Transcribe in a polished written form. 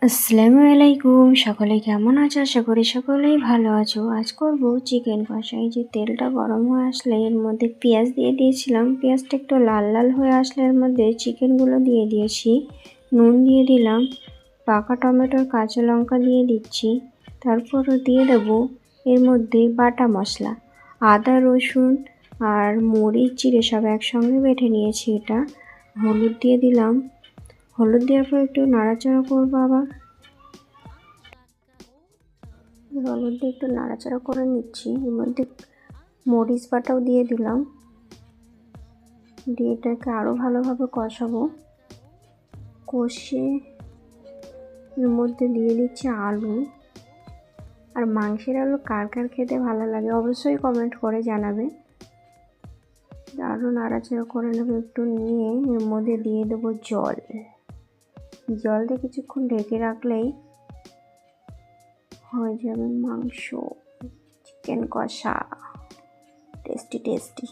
আসসালামু আলাইকুম, সকলে কেমন আছো? আশা করি সকলেই ভালো আছো। আজ করব চিকেন কষা। এই যে তেলটা গরম হয়ে আসলে এর মধ্যে পেঁয়াজ দিয়ে দিয়েছিলাম। পেঁয়াজটা একটু লাল লাল হয়ে আসলে এর মধ্যে চিকেনগুলো দিয়ে দিয়েছি। নুন দিয়ে দিলাম, পাকা টমেটোর কাঁচা লঙ্কা দিয়ে দিচ্ছি। তারপর দিয়ে দেবো এর মধ্যে বাটা মশলা, আদা রসুন আর মরিচ জিরে সব একসঙ্গে বেটে নিয়েছি। এটা হলুদ দিয়ে দিলাম। হলুদ দেওয়ার পর একটু নাড়াচাড়া করবো। আবার হলুদ দিয়ে একটু নাড়াচাড়া করে নিচ্ছি। এর মধ্যে মরিচ বাটাও দিয়ে দিলাম, দিয়ে এটাকে আরও ভালোভাবে কষাবো। কষে এর মধ্যে দিয়ে দিচ্ছি আলু। আর মাংসের আলু কার কার খেতে ভালো লাগে অবশ্যই কমেন্ট করে জানাবে। আরও নাড়াচাড়া করে নেবো একটু, নিয়ে এর মধ্যে দিয়ে দেবো জল। জল দিয়ে কিছুক্ষণ ঢেকে রাখলেই হয়ে যাবে মাংস চিকেন কষা, টেস্টি টেস্টি।